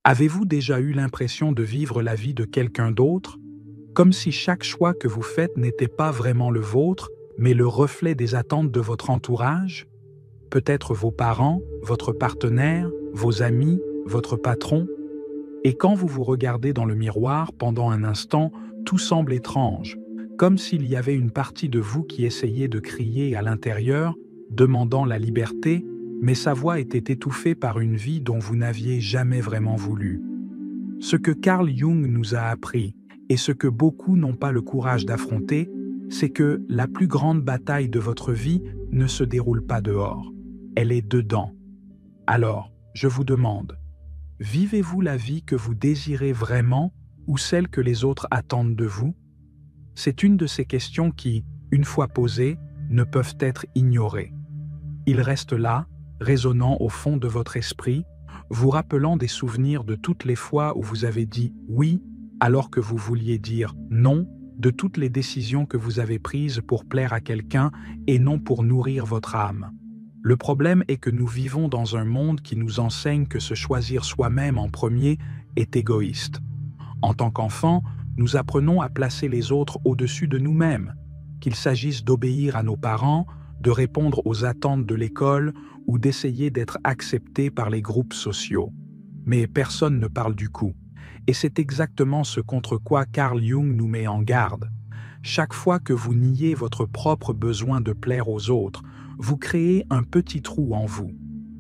Avez-vous déjà eu l'impression de vivre la vie de quelqu'un d'autre, comme si chaque choix que vous faites n'était pas vraiment le vôtre, mais le reflet des attentes de votre entourage? Peut-être vos parents, votre partenaire, vos amis, votre patron? Et quand vous vous regardez dans le miroir pendant un instant, tout semble étrange, comme s'il y avait une partie de vous qui essayait de crier à l'intérieur, demandant la liberté, mais sa voix était étouffée par une vie dont vous n'aviez jamais vraiment voulu. Ce que Carl Jung nous a appris, et ce que beaucoup n'ont pas le courage d'affronter, c'est que la plus grande bataille de votre vie ne se déroule pas dehors, elle est dedans. Alors, je vous demande, vivez-vous la vie que vous désirez vraiment ou celle que les autres attendent de vous? C'est une de ces questions qui, une fois posées, ne peuvent être ignorées. Ils restent là, résonnant au fond de votre esprit, vous rappelant des souvenirs de toutes les fois où vous avez dit oui alors que vous vouliez dire non, de toutes les décisions que vous avez prises pour plaire à quelqu'un et non pour nourrir votre âme. Le problème est que nous vivons dans un monde qui nous enseigne que se choisir soi-même en premier est égoïste. En tant qu'enfants, nous apprenons à placer les autres au-dessus de nous-mêmes, qu'il s'agisse d'obéir à nos parents, de répondre aux attentes de l'école ou d'essayer d'être acceptés par les groupes sociaux. Mais personne ne parle du coup. Et c'est exactement ce contre quoi Carl Jung nous met en garde. Chaque fois que vous niez votre propre besoin de plaire aux autres, vous créez un petit trou en vous.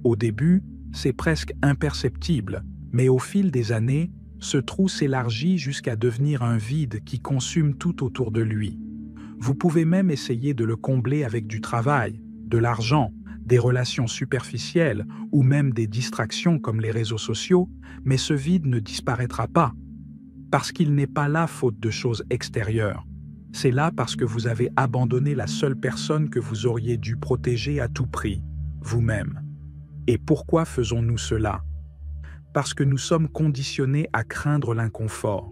Au début, c'est presque imperceptible, mais au fil des années, ce trou s'élargit jusqu'à devenir un vide qui consume tout autour de lui. Vous pouvez même essayer de le combler avec du travail, de l'argent, des relations superficielles ou même des distractions comme les réseaux sociaux, mais ce vide ne disparaîtra pas. Parce qu'il n'est pas là faute de choses extérieures. C'est là parce que vous avez abandonné la seule personne que vous auriez dû protéger à tout prix, vous-même. Et pourquoi faisons-nous cela? Parce que nous sommes conditionnés à craindre l'inconfort.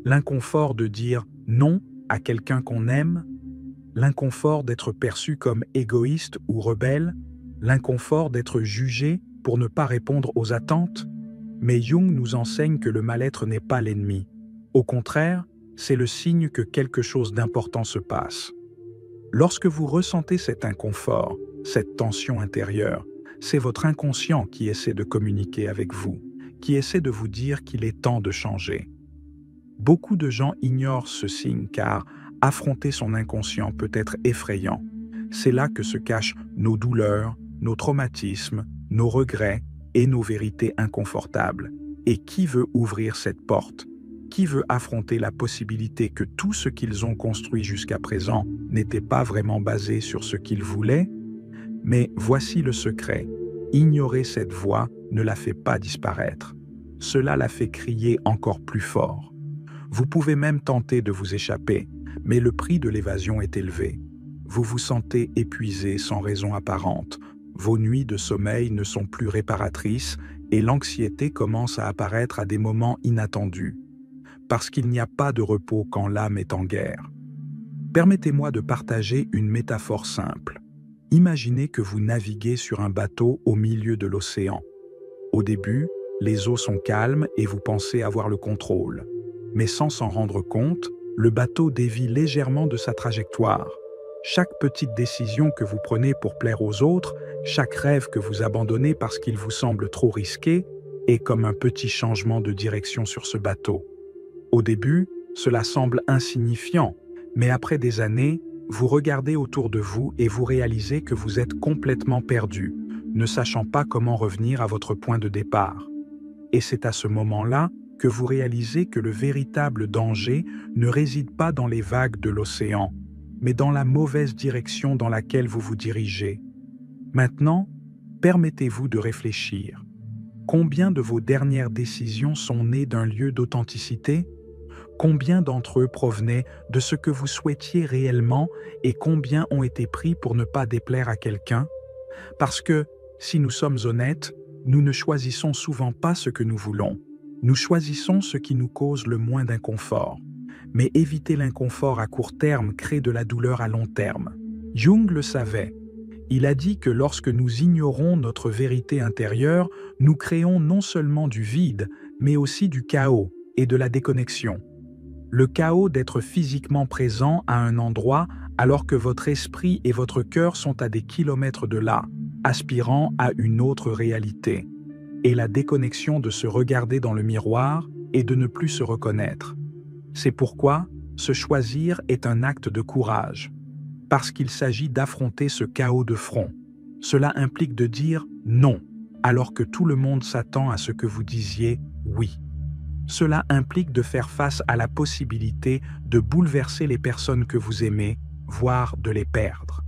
L'inconfort de dire non à quelqu'un qu'on aime, l'inconfort d'être perçu comme égoïste ou rebelle, l'inconfort d'être jugé pour ne pas répondre aux attentes. Mais Jung nous enseigne que le mal-être n'est pas l'ennemi. Au contraire, c'est le signe que quelque chose d'important se passe. Lorsque vous ressentez cet inconfort, cette tension intérieure, c'est votre inconscient qui essaie de communiquer avec vous, qui essaie de vous dire qu'il est temps de changer. Beaucoup de gens ignorent ce signe car affronter son inconscient peut être effrayant. C'est là que se cachent nos douleurs, nos traumatismes, nos regrets et nos vérités inconfortables. Et qui veut ouvrir cette porte? Qui veut affronter la possibilité que tout ce qu'ils ont construit jusqu'à présent n'était pas vraiment basé sur ce qu'ils voulaient? Mais voici le secret. Ignorer cette voix ne la fait pas disparaître. Cela la fait crier encore plus fort. Vous pouvez même tenter de vous échapper, mais le prix de l'évasion est élevé. Vous vous sentez épuisé sans raison apparente. Vos nuits de sommeil ne sont plus réparatrices et l'anxiété commence à apparaître à des moments inattendus. Parce qu'il n'y a pas de repos quand l'âme est en guerre. Permettez-moi de partager une métaphore simple. Imaginez que vous naviguez sur un bateau au milieu de l'océan. Au début, les eaux sont calmes et vous pensez avoir le contrôle. Mais sans s'en rendre compte, le bateau dévie légèrement de sa trajectoire. Chaque petite décision que vous prenez pour plaire aux autres, chaque rêve que vous abandonnez parce qu'il vous semble trop risqué, est comme un petit changement de direction sur ce bateau. Au début, cela semble insignifiant, mais après des années, vous regardez autour de vous et vous réalisez que vous êtes complètement perdu, ne sachant pas comment revenir à votre point de départ. Et c'est à ce moment-là que vous réalisez que le véritable danger ne réside pas dans les vagues de l'océan, mais dans la mauvaise direction dans laquelle vous vous dirigez. Maintenant, permettez-vous de réfléchir. Combien de vos dernières décisions sont nées d'un lieu d'authenticité? Combien d'entre eux provenaient de ce que vous souhaitiez réellement et combien ont été pris pour ne pas déplaire à quelqu'un? Parce que, si nous sommes honnêtes, nous ne choisissons souvent pas ce que nous voulons. Nous choisissons ce qui nous cause le moins d'inconfort. Mais éviter l'inconfort à court terme crée de la douleur à long terme. Jung le savait. Il a dit que lorsque nous ignorons notre vérité intérieure, nous créons non seulement du vide, mais aussi du chaos et de la déconnexion. Le chaos d'être physiquement présent à un endroit alors que votre esprit et votre cœur sont à des kilomètres de là, aspirant à une autre réalité. Et la déconnexion de se regarder dans le miroir et de ne plus se reconnaître. C'est pourquoi se choisir est un acte de courage, parce qu'il s'agit d'affronter ce chaos de front. Cela implique de dire non, alors que tout le monde s'attend à ce que vous disiez oui. Cela implique de faire face à la possibilité de bouleverser les personnes que vous aimez, voire de les perdre.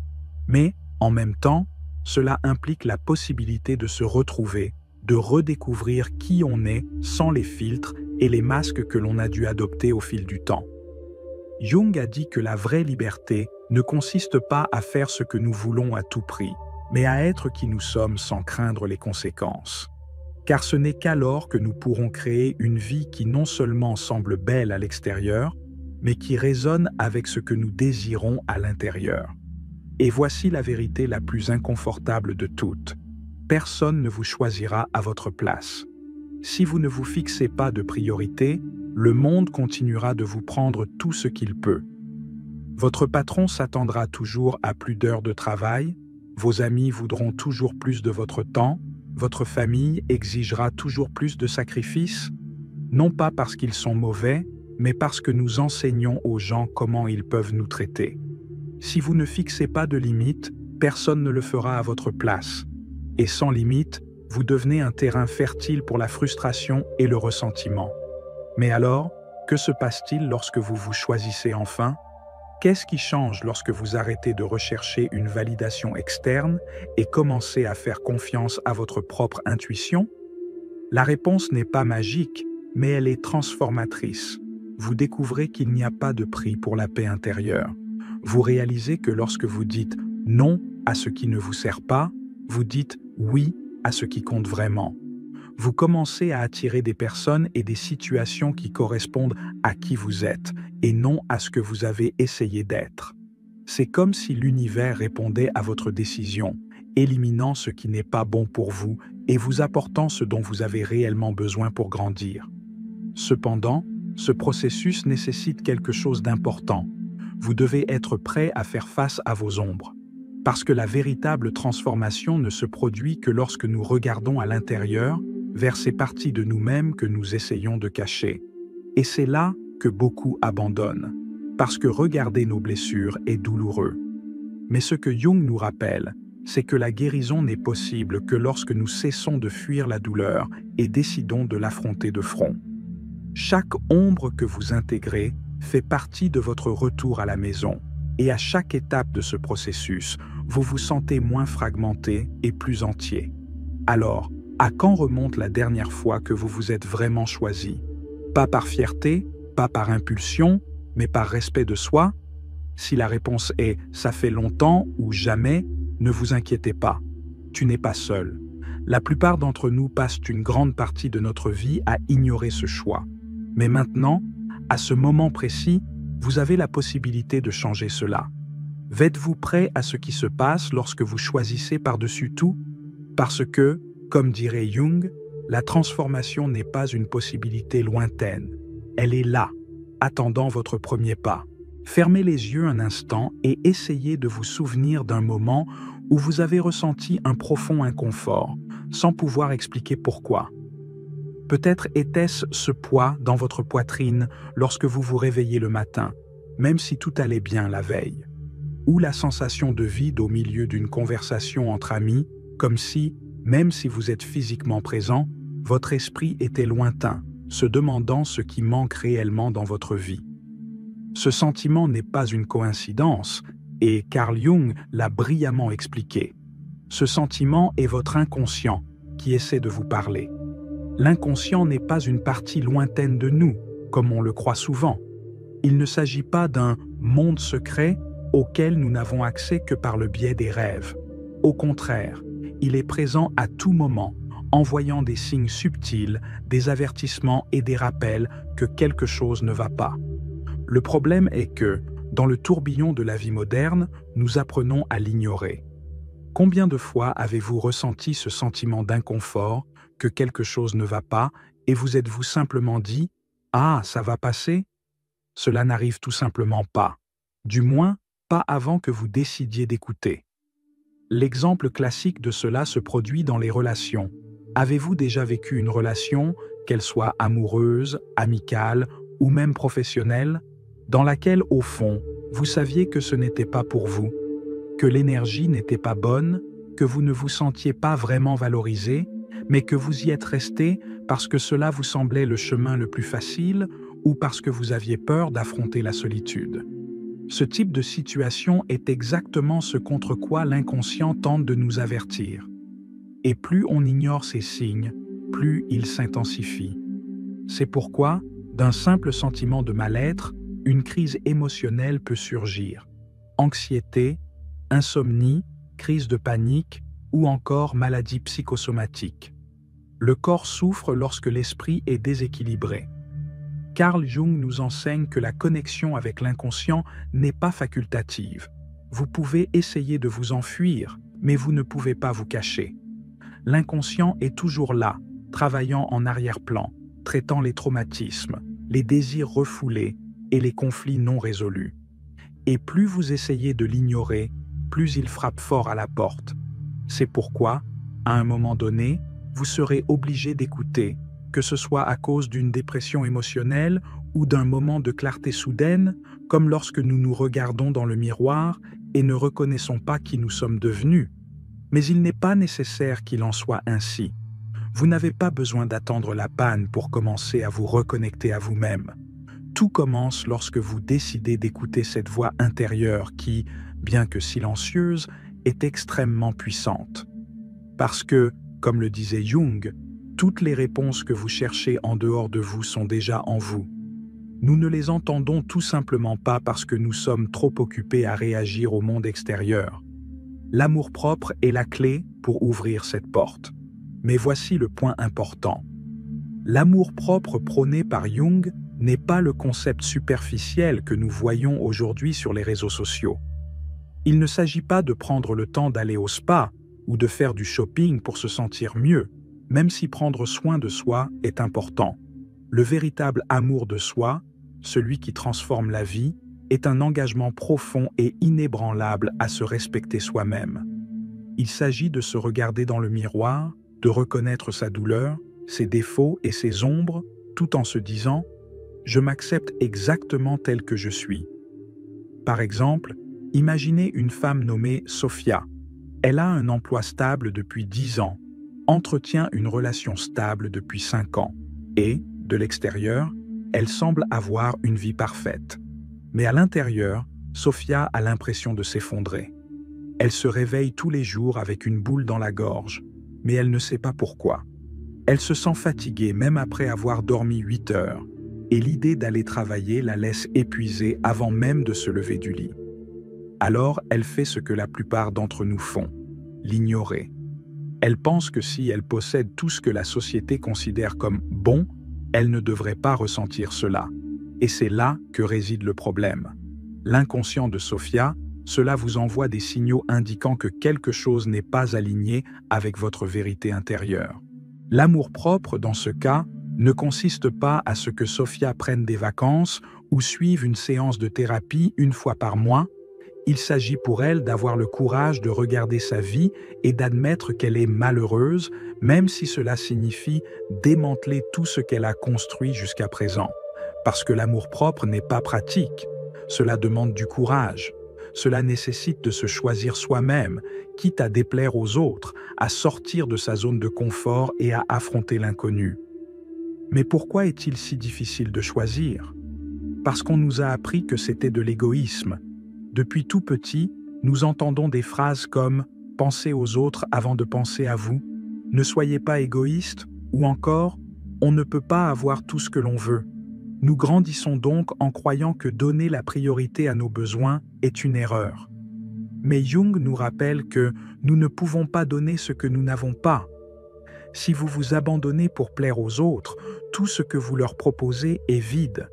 Mais, en même temps, cela implique la possibilité de se retrouver, de redécouvrir qui on est sans les filtres et les masques que l'on a dû adopter au fil du temps. Jung a dit que la vraie liberté ne consiste pas à faire ce que nous voulons à tout prix, mais à être qui nous sommes sans craindre les conséquences. Car ce n'est qu'alors que nous pourrons créer une vie qui non seulement semble belle à l'extérieur, mais qui résonne avec ce que nous désirons à l'intérieur. Et voici la vérité la plus inconfortable de toutes. Personne ne vous choisira à votre place. Si vous ne vous fixez pas de priorité, le monde continuera de vous prendre tout ce qu'il peut. Votre patron s'attendra toujours à plus d'heures de travail, vos amis voudront toujours plus de votre temps, votre famille exigera toujours plus de sacrifices, non pas parce qu'ils sont mauvais, mais parce que nous enseignons aux gens comment ils peuvent nous traiter. Si vous ne fixez pas de limites, personne ne le fera à votre place. Et sans limite, vous devenez un terrain fertile pour la frustration et le ressentiment. Mais alors, que se passe-t-il lorsque vous vous choisissez enfin ? Qu'est-ce qui change lorsque vous arrêtez de rechercher une validation externe et commencez à faire confiance à votre propre intuition ? La réponse n'est pas magique, mais elle est transformatrice. Vous découvrez qu'il n'y a pas de prix pour la paix intérieure. Vous réalisez que lorsque vous dites non à ce qui ne vous sert pas, vous dites oui à ce qui compte vraiment. Vous commencez à attirer des personnes et des situations qui correspondent à qui vous êtes et non à ce que vous avez essayé d'être. C'est comme si l'univers répondait à votre décision, éliminant ce qui n'est pas bon pour vous et vous apportant ce dont vous avez réellement besoin pour grandir. Cependant, ce processus nécessite quelque chose d'important. Vous devez être prêt à faire face à vos ombres. Parce que la véritable transformation ne se produit que lorsque nous regardons à l'intérieur, vers ces parties de nous-mêmes que nous essayons de cacher. Et c'est là que beaucoup abandonnent, parce que regarder nos blessures est douloureux. Mais ce que Jung nous rappelle, c'est que la guérison n'est possible que lorsque nous cessons de fuir la douleur et décidons de l'affronter de front. Chaque ombre que vous intégrez fait partie de votre retour à la maison, et à chaque étape de ce processus, vous vous sentez moins fragmenté et plus entier. Alors, à quand remonte la dernière fois que vous vous êtes vraiment choisi ? Pas par fierté, pas par impulsion, mais par respect de soi ? Si la réponse est « ça fait longtemps » ou « jamais », ne vous inquiétez pas. Tu n'es pas seul. La plupart d'entre nous passent une grande partie de notre vie à ignorer ce choix. Mais maintenant, à ce moment précis, vous avez la possibilité de changer cela. Êtes-vous prêt à ce qui se passe lorsque vous choisissez par-dessus tout ? Parce que, comme dirait Jung, la transformation n'est pas une possibilité lointaine. Elle est là, attendant votre premier pas. Fermez les yeux un instant et essayez de vous souvenir d'un moment où vous avez ressenti un profond inconfort, sans pouvoir expliquer pourquoi. Peut-être était-ce ce poids dans votre poitrine lorsque vous vous réveillez le matin, même si tout allait bien la veille. Ou la sensation de vide au milieu d'une conversation entre amis, comme si, même si vous êtes physiquement présent, votre esprit était lointain, se demandant ce qui manque réellement dans votre vie. Ce sentiment n'est pas une coïncidence, et Carl Jung l'a brillamment expliqué. Ce sentiment est votre inconscient qui essaie de vous parler. L'inconscient n'est pas une partie lointaine de nous, comme on le croit souvent. Il ne s'agit pas d'un monde secret auquel nous n'avons accès que par le biais des rêves. Au contraire, il est présent à tout moment, envoyant des signes subtils, des avertissements et des rappels que quelque chose ne va pas. Le problème est que, dans le tourbillon de la vie moderne, nous apprenons à l'ignorer. Combien de fois avez-vous ressenti ce sentiment d'inconfort, que quelque chose ne va pas, Et vous êtes-vous simplement dit « Ah, ça va passer ?» Cela n'arrive tout simplement pas. Du moins, pas avant que vous décidiez d'écouter. L'exemple classique de cela se produit dans les relations. Avez-vous déjà vécu une relation, qu'elle soit amoureuse, amicale ou même professionnelle, dans laquelle, au fond, vous saviez que ce n'était pas pour vous, que l'énergie n'était pas bonne, que vous ne vous sentiez pas vraiment valorisé, mais que vous y êtes resté parce que cela vous semblait le chemin le plus facile ou parce que vous aviez peur d'affronter la solitude. Ce type de situation est exactement ce contre quoi l'inconscient tente de nous avertir. Et plus on ignore ces signes, plus ils s'intensifient. C'est pourquoi, d'un simple sentiment de mal-être, une crise émotionnelle peut surgir. Anxiété, insomnie, crise de panique ou encore maladie psychosomatique. Le corps souffre lorsque l'esprit est déséquilibré. Carl Jung nous enseigne que la connexion avec l'inconscient n'est pas facultative. Vous pouvez essayer de vous enfuir, mais vous ne pouvez pas vous cacher. L'inconscient est toujours là, travaillant en arrière-plan, traitant les traumatismes, les désirs refoulés et les conflits non résolus. Et plus vous essayez de l'ignorer, plus il frappe fort à la porte. C'est pourquoi, à un moment donné, vous serez obligé d'écouter, que ce soit à cause d'une dépression émotionnelle ou d'un moment de clarté soudaine, comme lorsque nous nous regardons dans le miroir et ne reconnaissons pas qui nous sommes devenus. Mais il n'est pas nécessaire qu'il en soit ainsi. Vous n'avez pas besoin d'attendre la panne pour commencer à vous reconnecter à vous-même. Tout commence lorsque vous décidez d'écouter cette voix intérieure qui, bien que silencieuse, est extrêmement puissante. Parce que, comme le disait Jung, toutes les réponses que vous cherchez en dehors de vous sont déjà en vous. Nous ne les entendons tout simplement pas parce que nous sommes trop occupés à réagir au monde extérieur. L'amour-propre est la clé pour ouvrir cette porte. Mais voici le point important. L'amour-propre prôné par Jung n'est pas le concept superficiel que nous voyons aujourd'hui sur les réseaux sociaux. Il ne s'agit pas de prendre le temps d'aller au spa ou de faire du shopping pour se sentir mieux, même si prendre soin de soi est important. Le véritable amour de soi, celui qui transforme la vie, est un engagement profond et inébranlable à se respecter soi-même. Il s'agit de se regarder dans le miroir, de reconnaître sa douleur, ses défauts et ses ombres, tout en se disant « Je m'accepte exactement tel que je suis ». Par exemple, imaginez une femme nommée Sophia. Elle a un emploi stable depuis 10 ans, entretient une relation stable depuis 5 ans et, de l'extérieur, elle semble avoir une vie parfaite. Mais à l'intérieur, Sophia a l'impression de s'effondrer. Elle se réveille tous les jours avec une boule dans la gorge, mais elle ne sait pas pourquoi. Elle se sent fatiguée même après avoir dormi 8 heures, et l'idée d'aller travailler la laisse épuisée avant même de se lever du lit. Alors elle fait ce que la plupart d'entre nous font, l'ignorer. Elle pense que si elle possède tout ce que la société considère comme bon, elle ne devrait pas ressentir cela. Et c'est là que réside le problème. L'inconscient de Sophia, cela vous envoie des signaux indiquant que quelque chose n'est pas aligné avec votre vérité intérieure. L'amour-propre, dans ce cas, ne consiste pas à ce que Sophia prenne des vacances ou suive une séance de thérapie une fois par mois. Il s'agit pour elle d'avoir le courage de regarder sa vie et d'admettre qu'elle est malheureuse, même si cela signifie démanteler tout ce qu'elle a construit jusqu'à présent. Parce que l'amour-propre n'est pas pratique. Cela demande du courage. Cela nécessite de se choisir soi-même, quitte à déplaire aux autres, à sortir de sa zone de confort et à affronter l'inconnu. Mais pourquoi est-il si difficile de choisir? Parce qu'on nous a appris que c'était de l'égoïsme. Depuis tout petit, nous entendons des phrases comme « Pensez aux autres avant de penser à vous »,« Ne soyez pas égoïste » ou encore « On ne peut pas avoir tout ce que l'on veut ». Nous grandissons donc en croyant que donner la priorité à nos besoins est une erreur. Mais Jung nous rappelle que nous ne pouvons pas donner ce que nous n'avons pas. Si vous vous abandonnez pour plaire aux autres, tout ce que vous leur proposez est vide.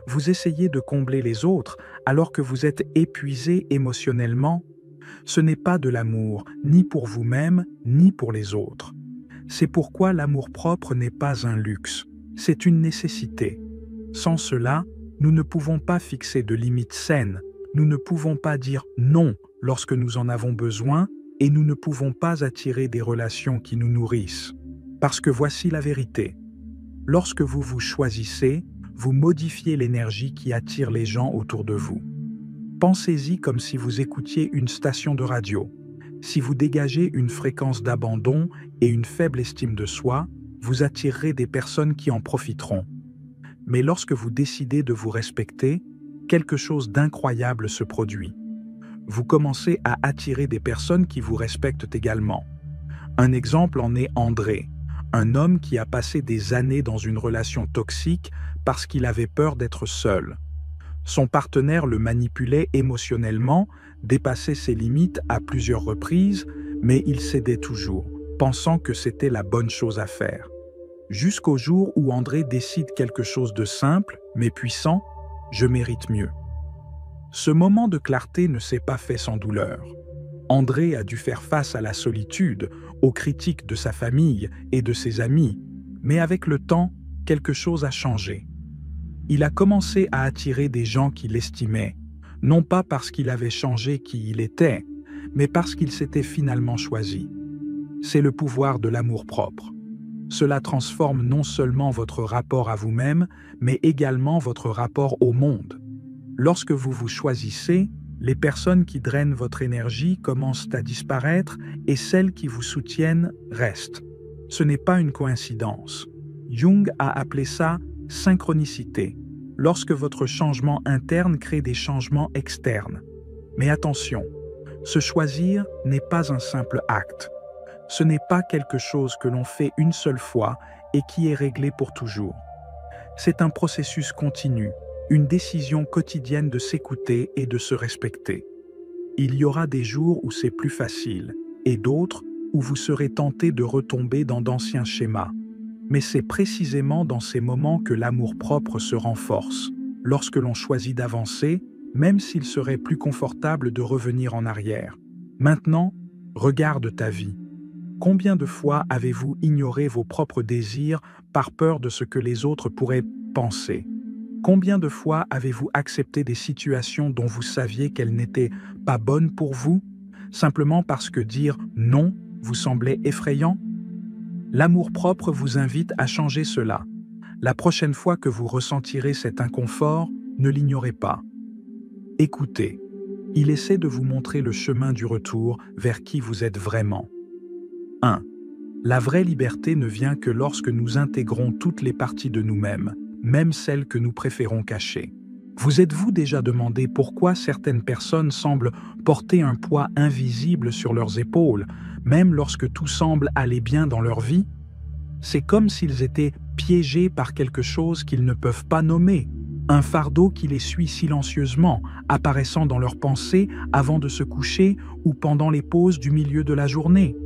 Vous essayez de combler les autres alors que vous êtes épuisé émotionnellement. Ce n'est pas de l'amour, ni pour vous-même, ni pour les autres. C'est pourquoi l'amour-propre n'est pas un luxe, c'est une nécessité. Sans cela, nous ne pouvons pas fixer de limites saines, nous ne pouvons pas dire non lorsque nous en avons besoin et nous ne pouvons pas attirer des relations qui nous nourrissent. Parce que voici la vérité. Lorsque vous vous choisissez, vous modifiez l'énergie qui attire les gens autour de vous. Pensez-y comme si vous écoutiez une station de radio. Si vous dégagez une fréquence d'abandon et une faible estime de soi, vous attirerez des personnes qui en profiteront. Mais lorsque vous décidez de vous respecter, quelque chose d'incroyable se produit. Vous commencez à attirer des personnes qui vous respectent également. Un exemple en est André, un homme qui a passé des années dans une relation toxique parce qu'il avait peur d'être seul. Son partenaire le manipulait émotionnellement, dépassait ses limites à plusieurs reprises, mais il cédait toujours, pensant que c'était la bonne chose à faire. Jusqu'au jour où André décide quelque chose de simple, mais puissant, « Je mérite mieux ». Ce moment de clarté ne s'est pas fait sans douleur. André a dû faire face à la solitude, aux critiques de sa famille et de ses amis, mais avec le temps, quelque chose a changé. Il a commencé à attirer des gens qui l'estimaient, non pas parce qu'il avait changé qui il était, mais parce qu'il s'était finalement choisi. C'est le pouvoir de l'amour-propre. Cela transforme non seulement votre rapport à vous-même, mais également votre rapport au monde. Lorsque vous vous choisissez, les personnes qui drainent votre énergie commencent à disparaître et celles qui vous soutiennent restent. Ce n'est pas une coïncidence. Jung a appelé ça synchronicité, lorsque votre changement interne crée des changements externes. Mais attention, se choisir n'est pas un simple acte. Ce n'est pas quelque chose que l'on fait une seule fois et qui est réglé pour toujours. C'est un processus continu, une décision quotidienne de s'écouter et de se respecter. Il y aura des jours où c'est plus facile et d'autres où vous serez tenté de retomber dans d'anciens schémas. Mais c'est précisément dans ces moments que l'amour-propre se renforce, lorsque l'on choisit d'avancer, même s'il serait plus confortable de revenir en arrière. Maintenant, regarde ta vie. Combien de fois avez-vous ignoré vos propres désirs par peur de ce que les autres pourraient penser ? Combien de fois avez-vous accepté des situations dont vous saviez qu'elles n'étaient pas bonnes pour vous, simplement parce que dire non vous semblait effrayant ? L'amour-propre vous invite à changer cela. La prochaine fois que vous ressentirez cet inconfort, ne l'ignorez pas. Écoutez, il essaie de vous montrer le chemin du retour vers qui vous êtes vraiment. 1. La vraie liberté ne vient que lorsque nous intégrons toutes les parties de nous-mêmes, même celles que nous préférons cacher. Vous êtes-vous déjà demandé pourquoi certaines personnes semblent porter un poids invisible sur leurs épaules, même lorsque tout semble aller bien dans leur vie? C'est comme s'ils étaient piégés par quelque chose qu'ils ne peuvent pas nommer, un fardeau qui les suit silencieusement, apparaissant dans leurs pensées avant de se coucher ou pendant les pauses du milieu de la journée.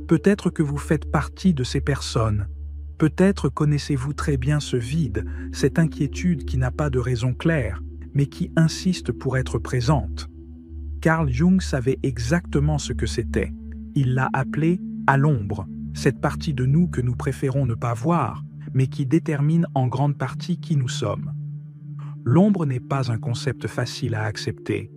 Peut-être que vous faites partie de ces personnes. Peut-être connaissez-vous très bien ce vide, cette inquiétude qui n'a pas de raison claire, mais qui insiste pour être présente. Carl Jung savait exactement ce que c'était. Il l'a appelé « à l'ombre », cette partie de nous que nous préférons ne pas voir, mais qui détermine en grande partie qui nous sommes. L'ombre n'est pas un concept facile à accepter.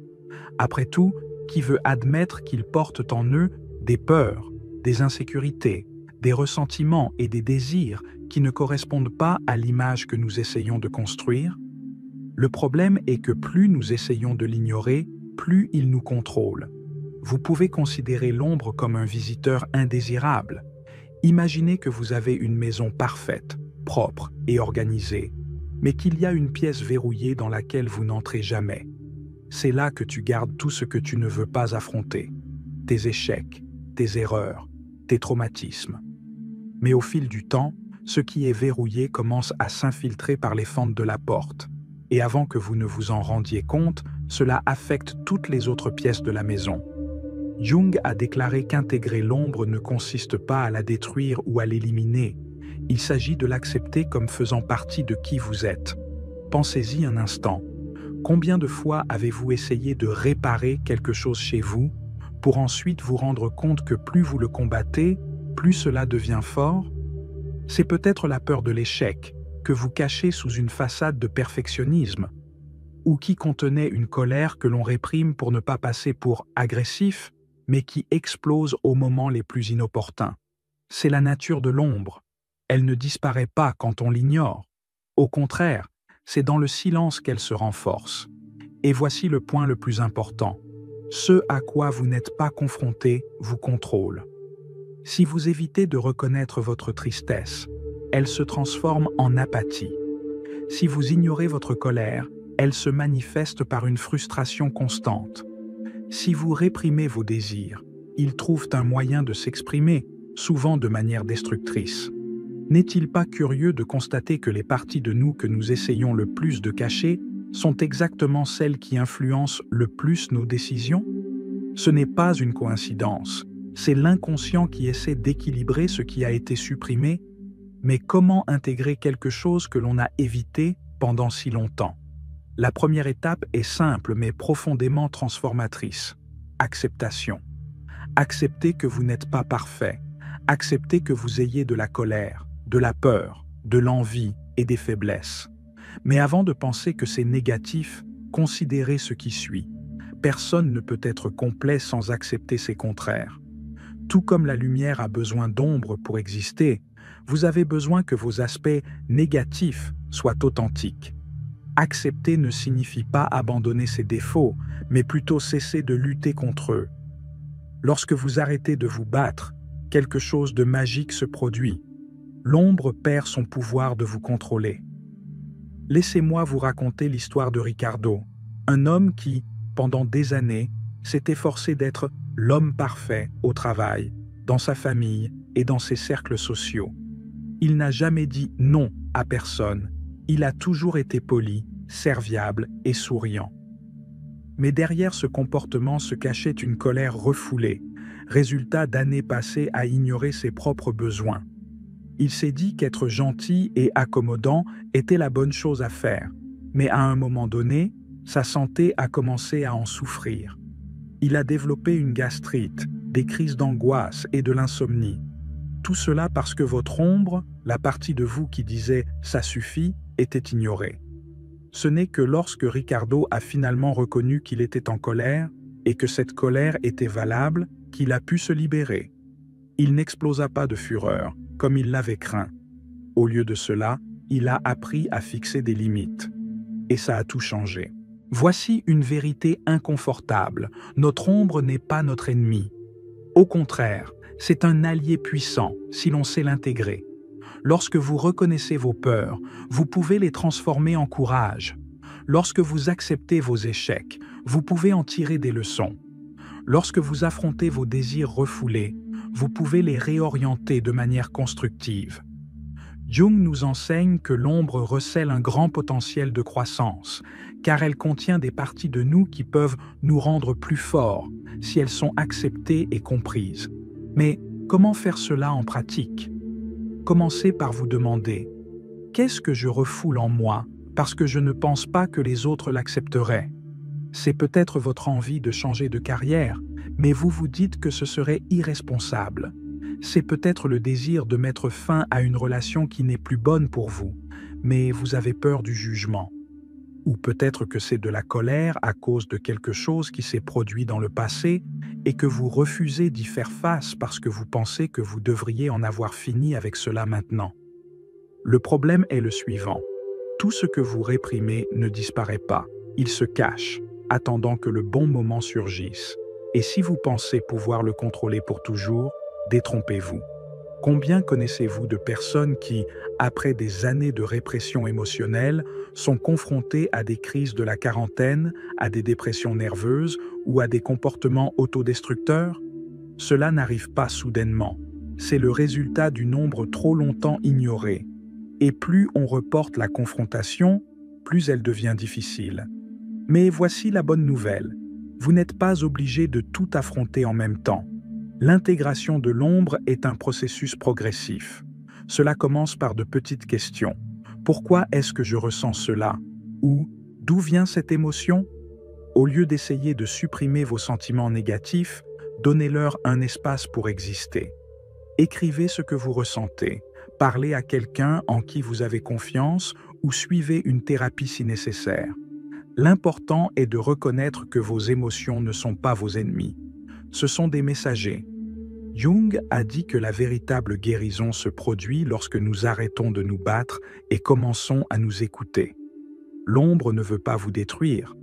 Après tout, qui veut admettre qu'ils portent en eux des peurs, des insécurités, des ressentiments et des désirs qui ne correspondent pas à l'image que nous essayons de construire? Le problème est que plus nous essayons de l'ignorer, plus il nous contrôle. Vous pouvez considérer l'ombre comme un visiteur indésirable. Imaginez que vous avez une maison parfaite, propre et organisée, mais qu'il y a une pièce verrouillée dans laquelle vous n'entrez jamais. C'est là que tu gardes tout ce que tu ne veux pas affronter, tes échecs, tes erreurs, tes traumatismes. Mais au fil du temps, ce qui est verrouillé commence à s'infiltrer par les fentes de la porte. Et avant que vous ne vous en rendiez compte, cela affecte toutes les autres pièces de la maison. Jung a déclaré qu'intégrer l'ombre ne consiste pas à la détruire ou à l'éliminer. Il s'agit de l'accepter comme faisant partie de qui vous êtes. Pensez-y un instant. Combien de fois avez-vous essayé de réparer quelque chose chez vous pour ensuite vous rendre compte que plus vous le combattez, plus cela devient fort, c'est peut-être la peur de l'échec que vous cachez sous une façade de perfectionnisme, ou qui contenait une colère que l'on réprime pour ne pas passer pour agressif, mais qui explose aux moments les plus inopportuns. C'est la nature de l'ombre. Elle ne disparaît pas quand on l'ignore. Au contraire, c'est dans le silence qu'elle se renforce. Et voici le point le plus important. Ce à quoi vous n'êtes pas confronté vous contrôle. Si vous évitez de reconnaître votre tristesse, elle se transforme en apathie. Si vous ignorez votre colère, elle se manifeste par une frustration constante. Si vous réprimez vos désirs, ils trouvent un moyen de s'exprimer, souvent de manière destructrice. N'est-il pas curieux de constater que les parties de nous que nous essayons le plus de cacher sont exactement celles qui influencent le plus nos décisions? Ce n'est pas une coïncidence, c'est l'inconscient qui essaie d'équilibrer ce qui a été supprimé, mais comment intégrer quelque chose que l'on a évité pendant si longtemps? La première étape est simple mais profondément transformatrice. Acceptation. Acceptez que vous n'êtes pas parfait. Acceptez que vous ayez de la colère, de la peur, de l'envie et des faiblesses. Mais avant de penser que c'est négatif, considérez ce qui suit. Personne ne peut être complet sans accepter ses contraires. Tout comme la lumière a besoin d'ombre pour exister, vous avez besoin que vos aspects négatifs soient authentiques. Accepter ne signifie pas abandonner ses défauts, mais plutôt cesser de lutter contre eux. Lorsque vous arrêtez de vous battre, quelque chose de magique se produit. L'ombre perd son pouvoir de vous contrôler. Laissez-moi vous raconter l'histoire de Ricardo, un homme qui, pendant des années, s'est efforcé d'être l'homme parfait au travail, dans sa famille et dans ses cercles sociaux. Il n'a jamais dit non à personne. Il a toujours été poli, serviable et souriant. Mais derrière ce comportement se cachait une colère refoulée, résultat d'années passées à ignorer ses propres besoins. Il s'est dit qu'être gentil et accommodant était la bonne chose à faire, mais à un moment donné, sa santé a commencé à en souffrir. Il a développé une gastrite, des crises d'angoisse et de l'insomnie. Tout cela parce que votre ombre, la partie de vous qui disait « ça suffit », était ignorée. Ce n'est que lorsque Ricardo a finalement reconnu qu'il était en colère et que cette colère était valable qu'il a pu se libérer. Il n'explosa pas de fureur, comme il l'avait craint. Au lieu de cela, il a appris à fixer des limites. Et ça a tout changé. Voici une vérité inconfortable. Notre ombre n'est pas notre ennemi. Au contraire, c'est un allié puissant si l'on sait l'intégrer. Lorsque vous reconnaissez vos peurs, vous pouvez les transformer en courage. Lorsque vous acceptez vos échecs, vous pouvez en tirer des leçons. Lorsque vous affrontez vos désirs refoulés, vous pouvez les réorienter de manière constructive. Jung nous enseigne que l'ombre recèle un grand potentiel de croissance, car elle contient des parties de nous qui peuvent nous rendre plus forts si elles sont acceptées et comprises. Mais comment faire cela en pratique? Commencez par vous demander « Qu'est-ce que je refoule en moi parce que je ne pense pas que les autres l'accepteraient ?» C'est peut-être votre envie de changer de carrière, mais vous vous dites que ce serait irresponsable. C'est peut-être le désir de mettre fin à une relation qui n'est plus bonne pour vous, mais vous avez peur du jugement. Ou peut-être que c'est de la colère à cause de quelque chose qui s'est produit dans le passé et que vous refusez d'y faire face parce que vous pensez que vous devriez en avoir fini avec cela maintenant. Le problème est le suivant. Tout ce que vous réprimez ne disparaît pas. Il se cache, attendant que le bon moment surgisse. Et si vous pensez pouvoir le contrôler pour toujours, détrompez-vous. Combien connaissez-vous de personnes qui, après des années de répression émotionnelle, sont confrontées à des crises de la quarantaine, à des dépressions nerveuses ou à des comportements autodestructeurs? Cela n'arrive pas soudainement. C'est le résultat du nombre trop longtemps ignoré. Et plus on reporte la confrontation, plus elle devient difficile. Mais voici la bonne nouvelle. Vous n'êtes pas obligé de tout affronter en même temps. L'intégration de l'ombre est un processus progressif. Cela commence par de petites questions. Pourquoi est-ce que je ressens cela? Ou d'où vient cette émotion? Au lieu d'essayer de supprimer vos sentiments négatifs, donnez-leur un espace pour exister. Écrivez ce que vous ressentez, parlez à quelqu'un en qui vous avez confiance ou suivez une thérapie si nécessaire. L'important est de reconnaître que vos émotions ne sont pas vos ennemis. Ce sont des messagers. Jung a dit que la véritable guérison se produit lorsque nous arrêtons de nous battre et commençons à nous écouter. L'ombre ne veut pas vous détruire.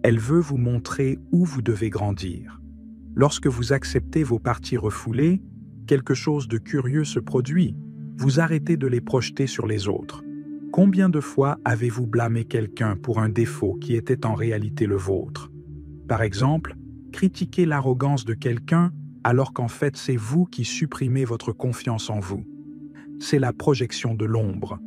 Elle veut vous montrer où vous devez grandir. Lorsque vous acceptez vos parties refoulées, quelque chose de curieux se produit. Vous arrêtez de les projeter sur les autres. Combien de fois avez-vous blâmé quelqu'un pour un défaut qui était en réalité le vôtre? Par exemple, critiquer l'arrogance de quelqu'un alors qu'en fait c'est vous qui supprimez votre confiance en vous. C'est la projection de l'ombre.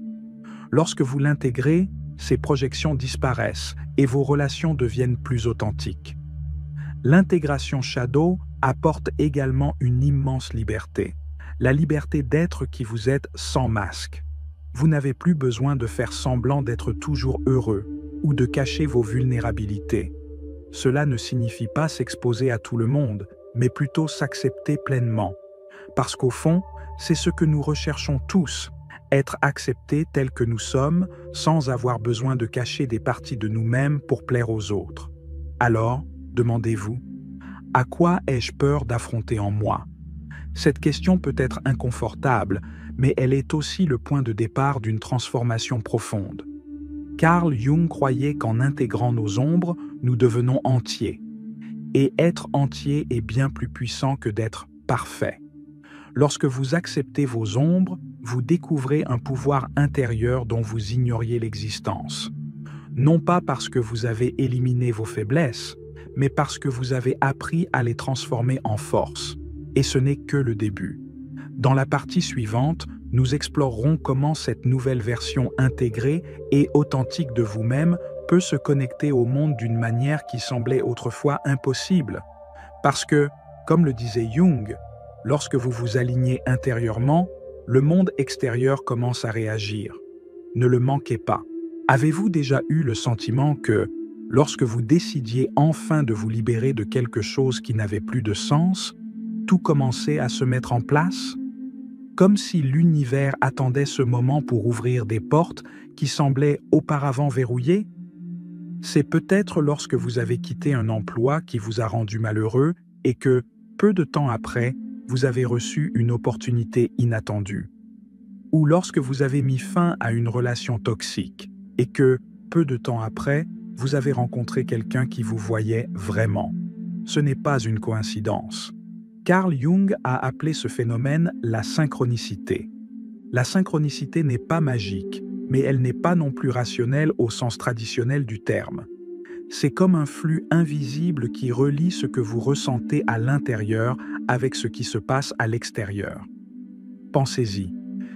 Lorsque vous l'intégrez, ces projections disparaissent et vos relations deviennent plus authentiques. L'intégration Shadow apporte également une immense liberté. La liberté d'être qui vous êtes sans masque. Vous n'avez plus besoin de faire semblant d'être toujours heureux ou de cacher vos vulnérabilités. Cela ne signifie pas s'exposer à tout le monde, mais plutôt s'accepter pleinement. Parce qu'au fond, c'est ce que nous recherchons tous, être acceptés tels que nous sommes, sans avoir besoin de cacher des parties de nous-mêmes pour plaire aux autres. Alors, demandez-vous, à quoi ai-je peur d'affronter en moi? Cette question peut être inconfortable, mais elle est aussi le point de départ d'une transformation profonde. Carl Jung croyait qu'en intégrant nos ombres, nous devenons entiers. Et être entier est bien plus puissant que d'être parfait. Lorsque vous acceptez vos ombres, vous découvrez un pouvoir intérieur dont vous ignoriez l'existence. Non pas parce que vous avez éliminé vos faiblesses, mais parce que vous avez appris à les transformer en force. Et ce n'est que le début. Dans la partie suivante, nous explorerons comment cette nouvelle version intégrée et authentique de vous-même peut se connecter au monde d'une manière qui semblait autrefois impossible. Parce que, comme le disait Jung, lorsque vous vous alignez intérieurement, le monde extérieur commence à réagir. Ne le manquez pas. Avez-vous déjà eu le sentiment que, lorsque vous décidiez enfin de vous libérer de quelque chose qui n'avait plus de sens, tout commençait à se mettre en place? Comme si l'univers attendait ce moment pour ouvrir des portes qui semblaient auparavant verrouillées? C'est peut-être lorsque vous avez quitté un emploi qui vous a rendu malheureux et que, peu de temps après, vous avez reçu une opportunité inattendue. Ou lorsque vous avez mis fin à une relation toxique et que, peu de temps après, vous avez rencontré quelqu'un qui vous voyait vraiment. Ce n'est pas une coïncidence. Carl Jung a appelé ce phénomène la synchronicité. La synchronicité n'est pas magique, mais elle n'est pas non plus rationnelle au sens traditionnel du terme. C'est comme un flux invisible qui relie ce que vous ressentez à l'intérieur avec ce qui se passe à l'extérieur. Pensez-y,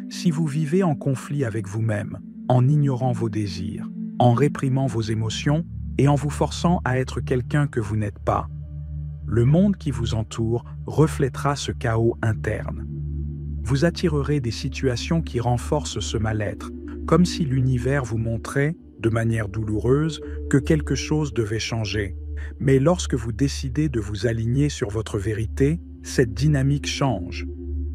si vous vivez en conflit avec vous-même, en ignorant vos désirs, en réprimant vos émotions et en vous forçant à être quelqu'un que vous n'êtes pas, le monde qui vous entoure reflètera ce chaos interne. Vous attirerez des situations qui renforcent ce mal-être, comme si l'univers vous montrait, de manière douloureuse, que quelque chose devait changer. Mais lorsque vous décidez de vous aligner sur votre vérité, cette dynamique change.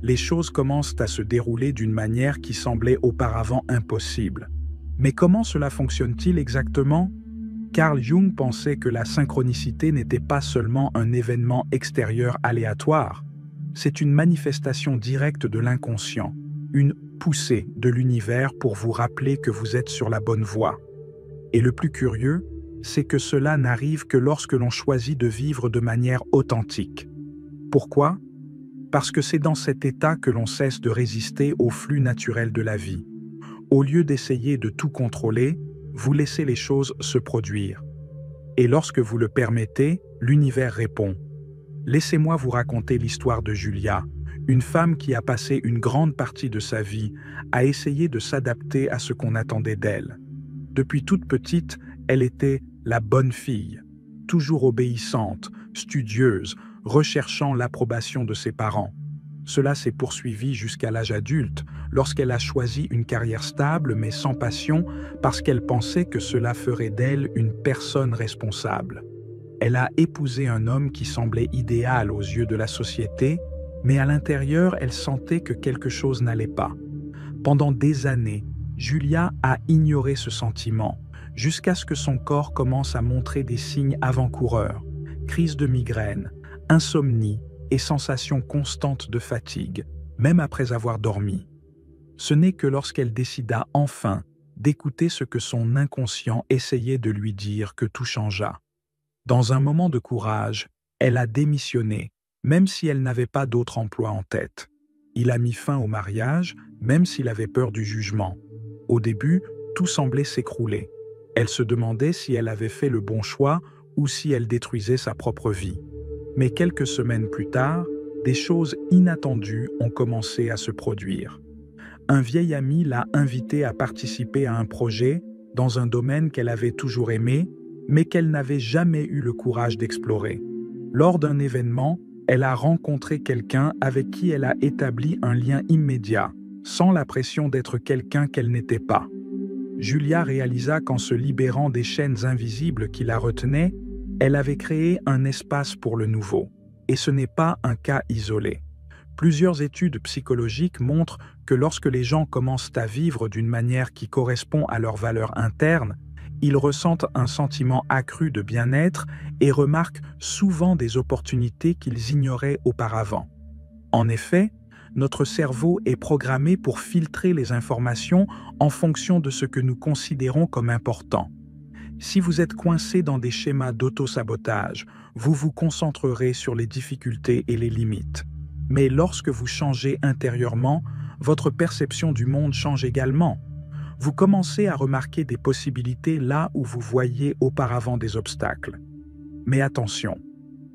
Les choses commencent à se dérouler d'une manière qui semblait auparavant impossible. Mais comment cela fonctionne-t-il exactement? Carl Jung pensait que la synchronicité n'était pas seulement un événement extérieur aléatoire, c'est une manifestation directe de l'inconscient, une poussée de l'univers pour vous rappeler que vous êtes sur la bonne voie. Et le plus curieux, c'est que cela n'arrive que lorsque l'on choisit de vivre de manière authentique. Pourquoi? Parce que c'est dans cet état que l'on cesse de résister au flux naturel de la vie. Au lieu d'essayer de tout contrôler, vous laissez les choses se produire. Et lorsque vous le permettez, l'univers répond. Laissez-moi vous raconter l'histoire de Julia, une femme qui a passé une grande partie de sa vie à essayer de s'adapter à ce qu'on attendait d'elle. Depuis toute petite, elle était la bonne fille, toujours obéissante, studieuse, recherchant l'approbation de ses parents. Cela s'est poursuivi jusqu'à l'âge adulte, lorsqu'elle a choisi une carrière stable mais sans passion parce qu'elle pensait que cela ferait d'elle une personne responsable. Elle a épousé un homme qui semblait idéal aux yeux de la société, Mais à l'intérieur, elle sentait que quelque chose n'allait pas. Pendant des années, Julia a ignoré ce sentiment, jusqu'à ce que son corps commence à montrer des signes avant-coureurs, crise de migraine, insomnie et sensation constante de fatigue, même après avoir dormi. Ce n'est que lorsqu'elle décida enfin d'écouter ce que son inconscient essayait de lui dire que tout changea. Dans un moment de courage, elle a démissionné, même si elle n'avait pas d'autre emploi en tête. Il a mis fin au mariage, même s'il avait peur du jugement. Au début, tout semblait s'écrouler. Elle se demandait si elle avait fait le bon choix ou si elle détruisait sa propre vie. Mais quelques semaines plus tard, des choses inattendues ont commencé à se produire. Un vieil ami l'a invitée à participer à un projet dans un domaine qu'elle avait toujours aimé, mais qu'elle n'avait jamais eu le courage d'explorer. Lors d'un événement, elle a rencontré quelqu'un avec qui elle a établi un lien immédiat, sans la pression d'être quelqu'un qu'elle n'était pas. Julia réalisa qu'en se libérant des chaînes invisibles qui la retenaient, elle avait créé un espace pour le nouveau. Et ce n'est pas un cas isolé. Plusieurs études psychologiques montrent que lorsque les gens commencent à vivre d'une manière qui correspond à leurs valeurs internes, ils ressentent un sentiment accru de bien-être et remarquent souvent des opportunités qu'ils ignoraient auparavant. En effet, notre cerveau est programmé pour filtrer les informations en fonction de ce que nous considérons comme important. Si vous êtes coincé dans des schémas d'auto-sabotage, vous vous concentrerez sur les difficultés et les limites. Mais lorsque vous changez intérieurement, votre perception du monde change également. Vous commencez à remarquer des possibilités là où vous voyiez auparavant des obstacles. Mais attention,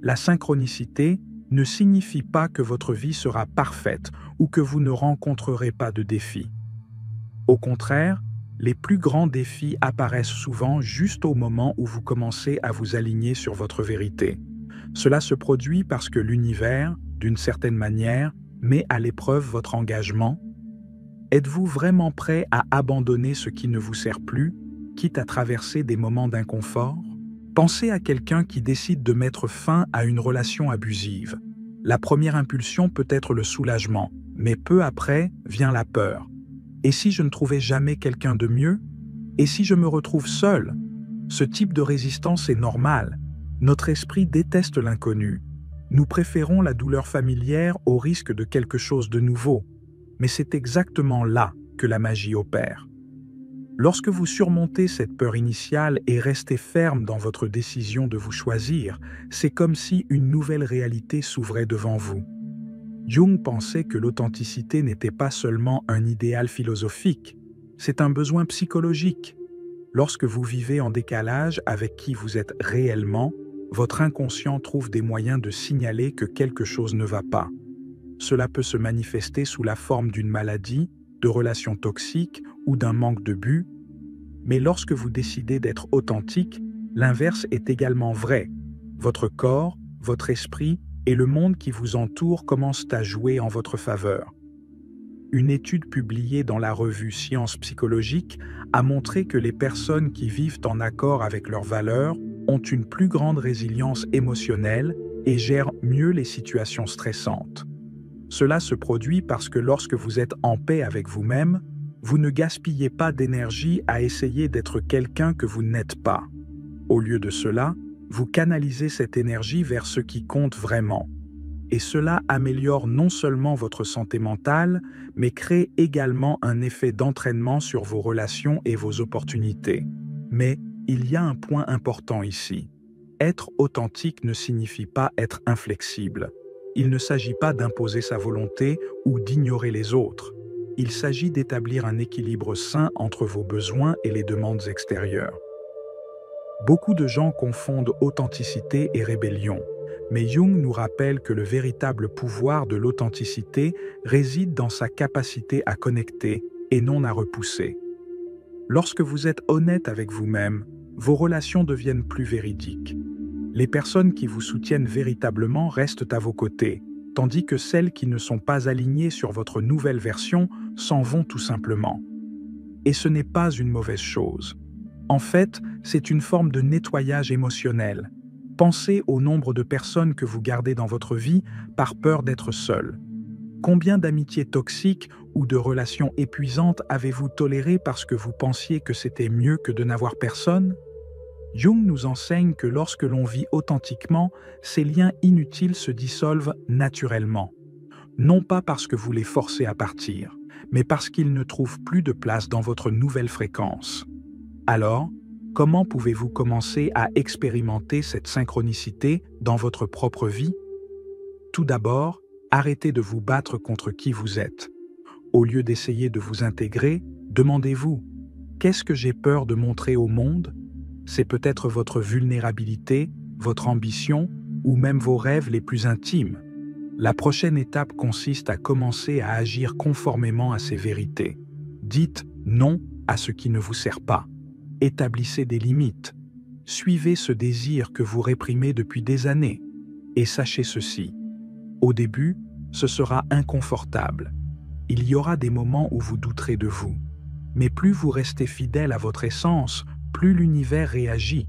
la synchronicité ne signifie pas que votre vie sera parfaite ou que vous ne rencontrerez pas de défis. Au contraire, les plus grands défis apparaissent souvent juste au moment où vous commencez à vous aligner sur votre vérité. Cela se produit parce que l'univers, d'une certaine manière, met à l'épreuve votre engagement. Êtes-vous vraiment prêt à abandonner ce qui ne vous sert plus, quitte à traverser des moments d'inconfort? Pensez à quelqu'un qui décide de mettre fin à une relation abusive. La première impulsion peut être le soulagement, mais peu après vient la peur. Et si je ne trouvais jamais quelqu'un de mieux? Et si je me retrouve seul? Ce type de résistance est normal. Notre esprit déteste l'inconnu. Nous préférons la douleur familière au risque de quelque chose de nouveau. Mais c'est exactement là que la magie opère. Lorsque vous surmontez cette peur initiale et restez ferme dans votre décision de vous choisir, c'est comme si une nouvelle réalité s'ouvrait devant vous. Jung pensait que l'authenticité n'était pas seulement un idéal philosophique, c'est un besoin psychologique. Lorsque vous vivez en décalage avec qui vous êtes réellement, votre inconscient trouve des moyens de signaler que quelque chose ne va pas. Cela peut se manifester sous la forme d'une maladie, de relations toxiques ou d'un manque de but. Mais lorsque vous décidez d'être authentique, l'inverse est également vrai. Votre corps, votre esprit et le monde qui vous entoure commencent à jouer en votre faveur. Une étude publiée dans la revue Sciences psychologiques a montré que les personnes qui vivent en accord avec leurs valeurs ont une plus grande résilience émotionnelle et gèrent mieux les situations stressantes. Cela se produit parce que lorsque vous êtes en paix avec vous-même, vous ne gaspillez pas d'énergie à essayer d'être quelqu'un que vous n'êtes pas. Au lieu de cela, vous canalisez cette énergie vers ce qui compte vraiment. Et cela améliore non seulement votre santé mentale, mais crée également un effet d'entraînement sur vos relations et vos opportunités. Mais il y a un point important ici. Être authentique ne signifie pas être inflexible. Il ne s'agit pas d'imposer sa volonté ou d'ignorer les autres. Il s'agit d'établir un équilibre sain entre vos besoins et les demandes extérieures. Beaucoup de gens confondent authenticité et rébellion, mais Jung nous rappelle que le véritable pouvoir de l'authenticité réside dans sa capacité à connecter et non à repousser. Lorsque vous êtes honnête avec vous-même, vos relations deviennent plus véridiques. Les personnes qui vous soutiennent véritablement restent à vos côtés, tandis que celles qui ne sont pas alignées sur votre nouvelle version s'en vont tout simplement. Et ce n'est pas une mauvaise chose. En fait, c'est une forme de nettoyage émotionnel. Pensez au nombre de personnes que vous gardez dans votre vie par peur d'être seul. Combien d'amitiés toxiques ou de relations épuisantes avez-vous tolérées parce que vous pensiez que c'était mieux que de n'avoir personne? Jung nous enseigne que lorsque l'on vit authentiquement, ces liens inutiles se dissolvent naturellement. Non pas parce que vous les forcez à partir, mais parce qu'ils ne trouvent plus de place dans votre nouvelle fréquence. Alors, comment pouvez-vous commencer à expérimenter cette synchronicité dans votre propre vie? Tout d'abord, arrêtez de vous battre contre qui vous êtes. Au lieu d'essayer de vous intégrer, demandez-vous: qu'est-ce que j'ai peur de montrer au monde? C'est peut-être votre vulnérabilité, votre ambition ou même vos rêves les plus intimes. La prochaine étape consiste à commencer à agir conformément à ces vérités. Dites non à ce qui ne vous sert pas. Établissez des limites. Suivez ce désir que vous réprimez depuis des années. Et sachez ceci: au début, ce sera inconfortable. Il y aura des moments où vous douterez de vous. Mais plus vous restez fidèle à votre essence, plus l'univers réagit.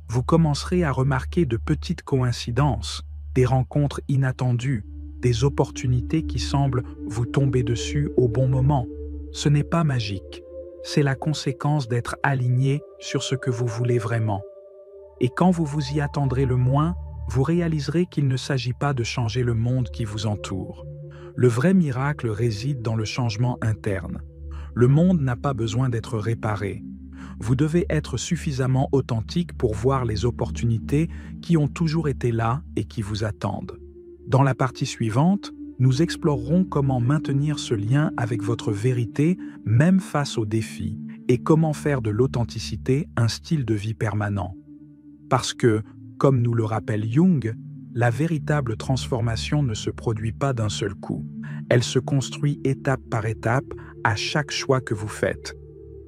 Vous commencerez à remarquer de petites coïncidences, des rencontres inattendues, des opportunités qui semblent vous tomber dessus au bon moment. Ce n'est pas magique. C'est la conséquence d'être aligné sur ce que vous voulez vraiment. Et quand vous vous y attendrez le moins, vous réaliserez qu'il ne s'agit pas de changer le monde qui vous entoure. Le vrai miracle réside dans le changement interne. Le monde n'a pas besoin d'être réparé. Vous devez être suffisamment authentique pour voir les opportunités qui ont toujours été là et qui vous attendent. Dans la partie suivante, nous explorerons comment maintenir ce lien avec votre vérité même face aux défis et comment faire de l'authenticité un style de vie permanent. Parce que, comme nous le rappelle Jung, la véritable transformation ne se produit pas d'un seul coup. Elle se construit étape par étape à chaque choix que vous faites.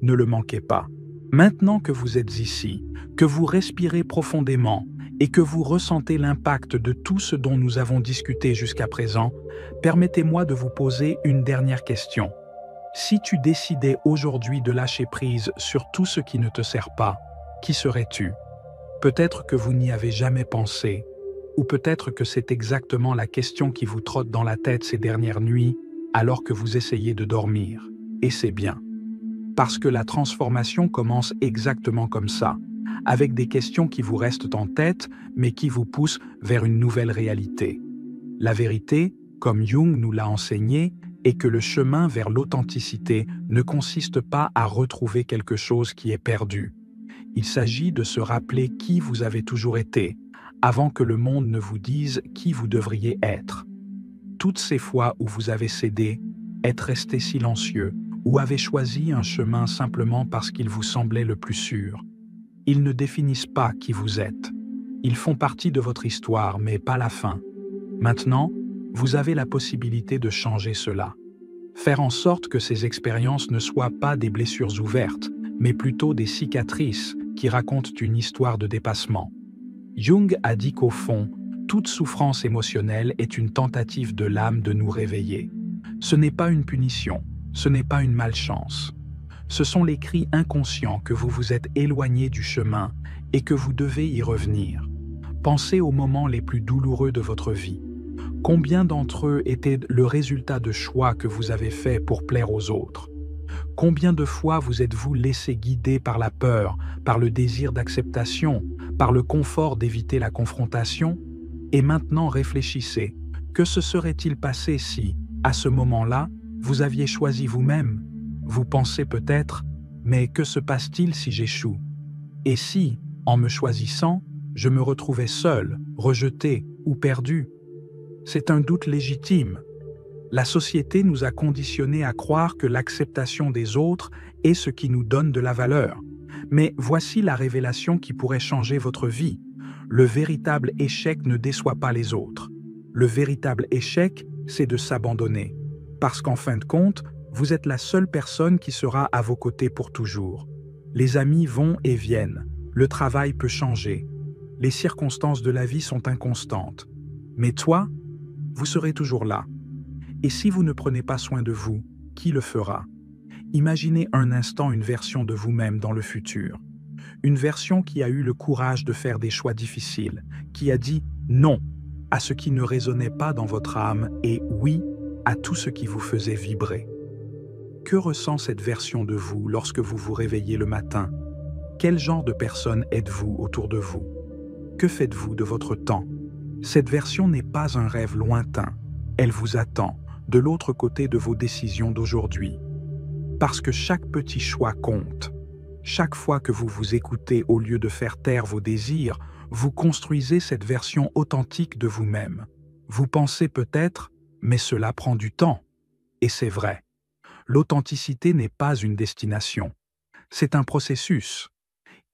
Ne le manquez pas. Maintenant que vous êtes ici, que vous respirez profondément et que vous ressentez l'impact de tout ce dont nous avons discuté jusqu'à présent, permettez-moi de vous poser une dernière question. Si tu décidais aujourd'hui de lâcher prise sur tout ce qui ne te sert pas, qui serais-tu? Peut-être que vous n'y avez jamais pensé, ou peut-être que c'est exactement la question qui vous trotte dans la tête ces dernières nuits alors que vous essayez de dormir. Et c'est bien. Parce que la transformation commence exactement comme ça, avec des questions qui vous restent en tête, mais qui vous poussent vers une nouvelle réalité. La vérité, comme Jung nous l'a enseigné, est que le chemin vers l'authenticité ne consiste pas à retrouver quelque chose qui est perdu. Il s'agit de se rappeler qui vous avez toujours été, avant que le monde ne vous dise qui vous devriez être. Toutes ces fois où vous avez cédé, êtes resté silencieux, ou avez choisi un chemin simplement parce qu'il vous semblait le plus sûr. Ils ne définissent pas qui vous êtes. Ils font partie de votre histoire, mais pas la fin. Maintenant, vous avez la possibilité de changer cela. Faire en sorte que ces expériences ne soient pas des blessures ouvertes, mais plutôt des cicatrices qui racontent une histoire de dépassement. Jung a dit qu'au fond, toute souffrance émotionnelle est une tentative de l'âme de nous réveiller. Ce n'est pas une punition. Ce n'est pas une malchance. Ce sont les cris inconscients que vous vous êtes éloigné du chemin et que vous devez y revenir. Pensez aux moments les plus douloureux de votre vie. Combien d'entre eux étaient le résultat de choix que vous avez faits pour plaire aux autres? Combien de fois vous êtes-vous laissé guider par la peur, par le désir d'acceptation, par le confort d'éviter la confrontation? Et maintenant réfléchissez, que se serait-il passé si, à ce moment-là, vous aviez choisi vous-même? Vous pensez peut-être, mais que se passe-t-il si j'échoue? Et si, en me choisissant, je me retrouvais seul, rejeté ou perdu? C'est un doute légitime. La société nous a conditionnés à croire que l'acceptation des autres est ce qui nous donne de la valeur. Mais voici la révélation qui pourrait changer votre vie. Le véritable échec ne déçoit pas les autres. Le véritable échec, c'est de s'abandonner. Parce qu'en fin de compte, vous êtes la seule personne qui sera à vos côtés pour toujours. Les amis vont et viennent. Le travail peut changer. Les circonstances de la vie sont inconstantes. Mais toi, vous serez toujours là. Et si vous ne prenez pas soin de vous, qui le fera? Imaginez un instant une version de vous-même dans le futur. Une version qui a eu le courage de faire des choix difficiles, qui a dit non à ce qui ne résonnait pas dans votre âme et oui à tout ce qui vous faisait vibrer. Que ressent cette version de vous lorsque vous vous réveillez le matin? Quel genre de personne êtes-vous autour de vous? Que faites-vous de votre temps? Cette version n'est pas un rêve lointain. Elle vous attend, de l'autre côté de vos décisions d'aujourd'hui. Parce que chaque petit choix compte. Chaque fois que vous vous écoutez au lieu de faire taire vos désirs, vous construisez cette version authentique de vous-même. Vous pensez peut-être, mais cela prend du temps. Et c'est vrai. L'authenticité n'est pas une destination. C'est un processus.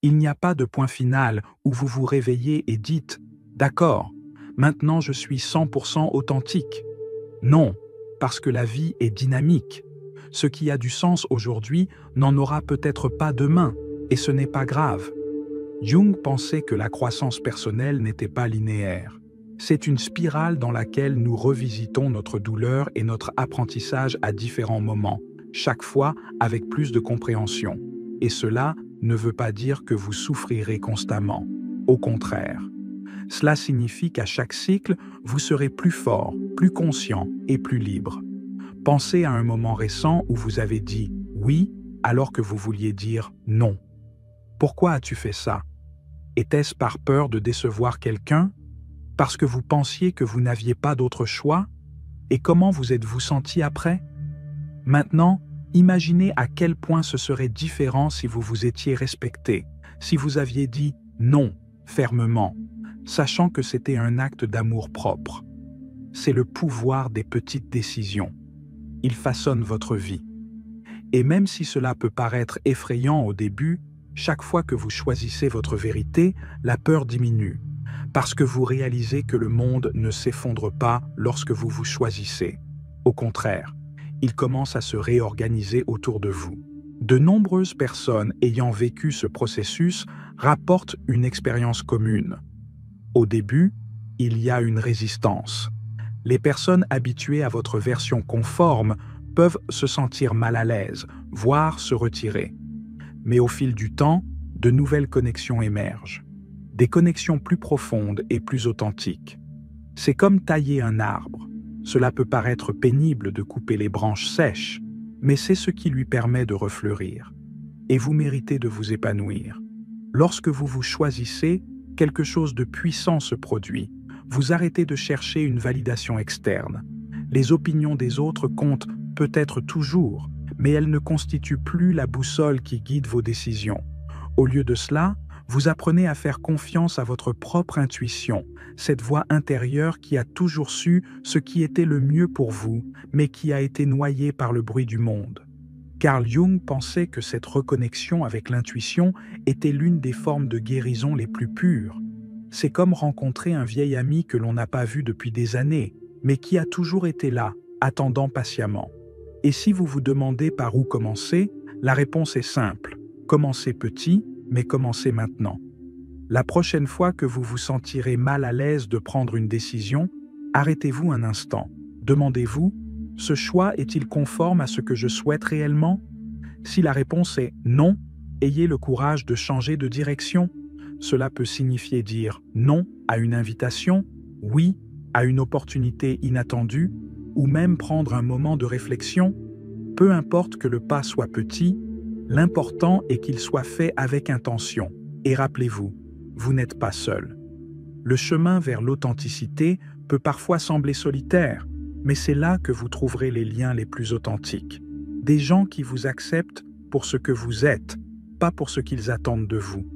Il n'y a pas de point final où vous vous réveillez et dites « D'accord, maintenant je suis 100% authentique ». Non, parce que la vie est dynamique. Ce qui a du sens aujourd'hui n'en aura peut-être pas demain, et ce n'est pas grave. Jung pensait que la croissance personnelle n'était pas linéaire. C'est une spirale dans laquelle nous revisitons notre douleur et notre apprentissage à différents moments, chaque fois avec plus de compréhension. Et cela ne veut pas dire que vous souffrirez constamment. Au contraire. Cela signifie qu'à chaque cycle, vous serez plus fort, plus conscient et plus libre. Pensez à un moment récent où vous avez dit « oui » alors que vous vouliez dire « non ». Pourquoi as-tu fait ça? Était-ce par peur de décevoir quelqu'un? Parce que vous pensiez que vous n'aviez pas d'autre choix? Et comment vous êtes-vous senti après? Maintenant, imaginez à quel point ce serait différent si vous vous étiez respecté, si vous aviez dit « non » fermement, sachant que c'était un acte d'amour-propre. C'est le pouvoir des petites décisions. Il façonne votre vie. Et même si cela peut paraître effrayant au début, chaque fois que vous choisissez votre vérité, la peur diminue, parce que vous réalisez que le monde ne s'effondre pas lorsque vous vous choisissez. Au contraire, il commence à se réorganiser autour de vous. De nombreuses personnes ayant vécu ce processus rapportent une expérience commune. Au début, il y a une résistance. Les personnes habituées à votre version conforme peuvent se sentir mal à l'aise, voire se retirer. Mais au fil du temps, de nouvelles connexions émergent. Des connexions plus profondes et plus authentiques. C'est comme tailler un arbre. Cela peut paraître pénible de couper les branches sèches, mais c'est ce qui lui permet de refleurir. Et vous méritez de vous épanouir. Lorsque vous vous choisissez, quelque chose de puissant se produit. Vous arrêtez de chercher une validation externe. Les opinions des autres comptent peut-être toujours, mais elles ne constituent plus la boussole qui guide vos décisions. Au lieu de cela, vous apprenez à faire confiance à votre propre intuition, cette voix intérieure qui a toujours su ce qui était le mieux pour vous, mais qui a été noyée par le bruit du monde. Carl Jung pensait que cette reconnexion avec l'intuition était l'une des formes de guérison les plus pures. C'est comme rencontrer un vieil ami que l'on n'a pas vu depuis des années, mais qui a toujours été là, attendant patiemment. Et si vous vous demandez par où commencer, la réponse est simple. Commencez petit, mais commencez maintenant. La prochaine fois que vous vous sentirez mal à l'aise de prendre une décision, arrêtez-vous un instant. Demandez-vous, ce choix est-il conforme à ce que je souhaite réellement? Si la réponse est non, ayez le courage de changer de direction. Cela peut signifier dire non à une invitation, oui à une opportunité inattendue, ou même prendre un moment de réflexion. Peu importe que le pas soit petit, l'important est qu'il soit fait avec intention. Et rappelez-vous, vous n'êtes pas seul. Le chemin vers l'authenticité peut parfois sembler solitaire, mais c'est là que vous trouverez les liens les plus authentiques. Des gens qui vous acceptent pour ce que vous êtes, pas pour ce qu'ils attendent de vous.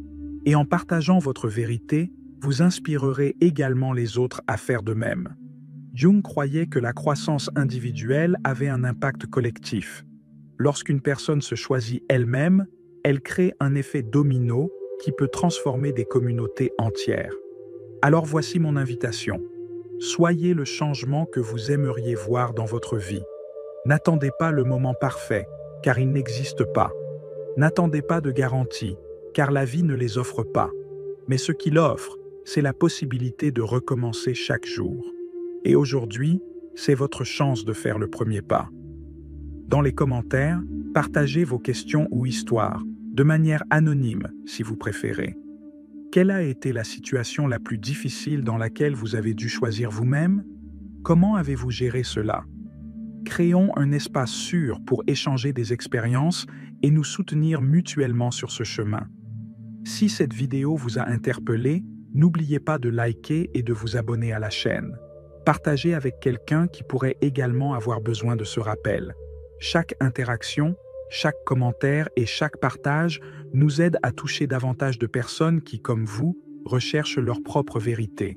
Et en partageant votre vérité, vous inspirerez également les autres à faire de même. Jung croyait que la croissance individuelle avait un impact collectif. Lorsqu'une personne se choisit elle-même, elle crée un effet domino qui peut transformer des communautés entières. Alors voici mon invitation. Soyez le changement que vous aimeriez voir dans votre vie. N'attendez pas le moment parfait, car il n'existe pas. N'attendez pas de garantie, car la vie ne les offre pas. Mais ce qu'il offre, c'est la possibilité de recommencer chaque jour. Et aujourd'hui, c'est votre chance de faire le premier pas. Dans les commentaires, partagez vos questions ou histoires. de manière anonyme si vous préférez. Quelle a été la situation la plus difficile dans laquelle vous avez dû choisir vous-même? Comment avez-vous géré cela? Créons un espace sûr pour échanger des expériences et nous soutenir mutuellement sur ce chemin. Si cette vidéo vous a interpellé, n'oubliez pas de liker et de vous abonner à la chaîne. Partagez avec quelqu'un qui pourrait également avoir besoin de ce rappel. Chaque interaction, chaque commentaire et chaque partage nous aide à toucher davantage de personnes qui, comme vous, recherchent leur propre vérité.